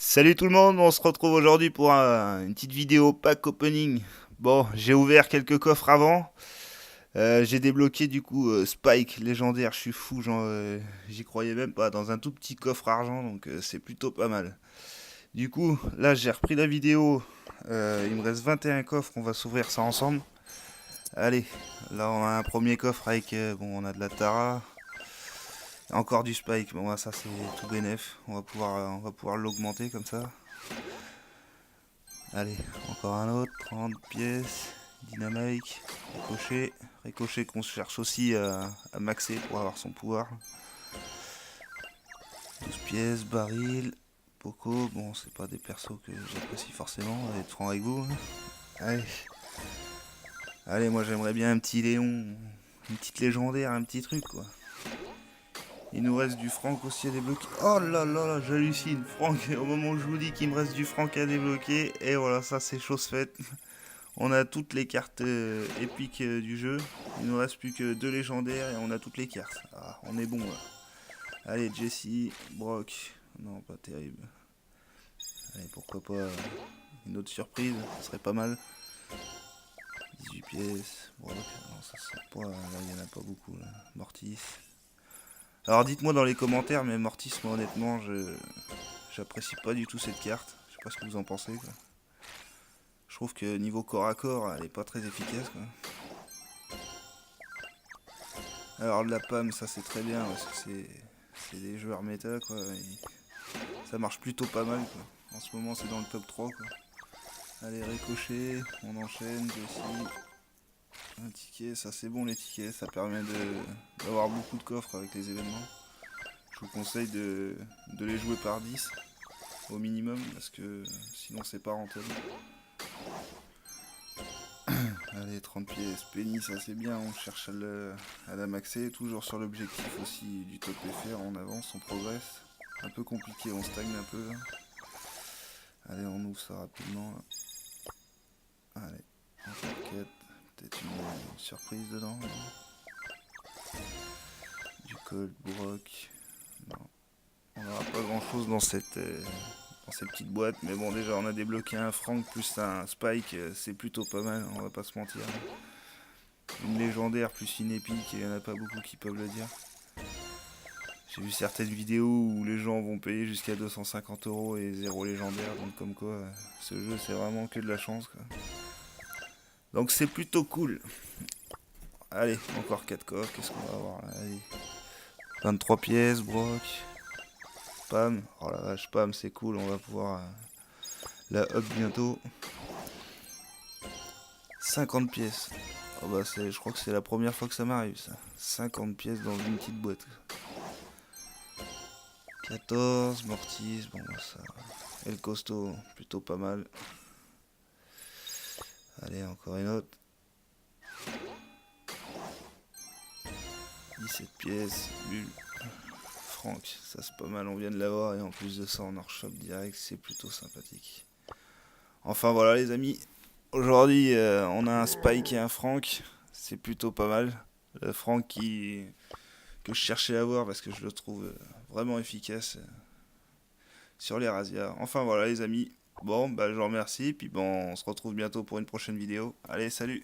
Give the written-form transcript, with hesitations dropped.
Salut tout le monde, on se retrouve aujourd'hui pour une petite vidéo pack opening. Bon, j'ai ouvert quelques coffres avant. J'ai débloqué du coup Spike légendaire, je suis fou, j'y croyais même pas, dans un tout petit coffre argent, donc c'est plutôt pas mal. Du coup, là j'ai repris la vidéo, il me reste 21 coffres, on va s'ouvrir ça ensemble. Allez, là on a un premier coffre avec, bon on a de la Tara, encore du Spike, bon ça c'est tout bénef, on va pouvoir l'augmenter comme ça. Allez, encore un autre, 30 pièces, dynamite, ricochet, ricochet qu'on cherche aussi à maxer pour avoir son pouvoir. 12 pièces, baril, Poco, bon c'est pas des persos que j'apprécie forcément, on va être franc avec vous. Allez, allez moi j'aimerais bien un petit Léon, une petite légendaire, un petit truc quoi. Il nous reste du franc aussi à débloquer. Oh là là là, j'hallucine. Franck, au moment où je vous dis qu'il me reste du franc à débloquer, et voilà, ça c'est chose faite. On a toutes les cartes épiques du jeu. Il nous reste plus que deux légendaires et on a toutes les cartes. Ah, on est bon là. Allez, Jesse, Brock. Non, pas terrible. Allez, pourquoi pas une autre surprise, ça serait pas mal. 18 pièces. Brock, non, ça serait pas. Là, il y en a pas beaucoup. Là. Mortis. Alors, dites-moi dans les commentaires, mais Mortis, moi honnêtement, j'apprécie pas du tout cette carte. Je sais pas ce que vous en pensez. Quoi. Je trouve que niveau corps à corps, elle est pas très efficace. Quoi. Alors de la PAM, ça c'est très bien parce que c'est des joueurs méta quoi. Ça marche plutôt pas mal quoi. En ce moment c'est dans le top 3 quoi. Allez ricochet, on enchaîne, Jessie. Un ticket, ça c'est bon les tickets, ça permet d'avoir beaucoup de coffres avec les événements. Je vous conseille de les jouer par 10 au minimum parce que sinon c'est pas rentable. Allez 30 pièces, Penny ça c'est bien, on cherche à la maxer, toujours sur l'objectif aussi du top FR, on avance, on progresse. Un peu compliqué, on stagne un peu. Là. Allez, on ouvre ça rapidement. Là. Allez, encore 4. Peut-être une surprise dedans. Là. Du Colt, Brock. Non, on n'aura pas grand chose dans dans ces petites boîtes. Mais bon, déjà, on a débloqué un Frank plus un Spike. C'est plutôt pas mal, on va pas se mentir. Une légendaire plus une épique, il n'y en a pas beaucoup qui peuvent le dire. J'ai vu certaines vidéos où les gens vont payer jusqu'à 250 euros et zéro légendaire, donc comme quoi ce jeu c'est vraiment que de la chance quoi. Donc c'est plutôt cool. Allez, encore 4 coffres, qu'est-ce qu'on va avoir là? Allez. 23 pièces, Brock, Pam, oh la vache, Pam c'est cool, on va pouvoir la up bientôt. 50 pièces. Oh bah je crois que c'est la première fois que ça m'arrive ça. 50 pièces dans une petite boîte. 14, Mortis, bon ça. Et le costaud, plutôt pas mal. Allez, encore une autre. 17 pièces, bulle. Franck, ça c'est pas mal, on vient de l'avoir et en plus de ça on en rechoppe direct, c'est plutôt sympathique. Enfin voilà les amis, aujourd'hui on a un Spike et un Franck, c'est plutôt pas mal. Le Franck que je cherchais à avoir parce que je le trouve vraiment efficace sur les razzias. Enfin voilà les amis, bon bah je vous remercie, puis bon on se retrouve bientôt pour une prochaine vidéo. Allez salut.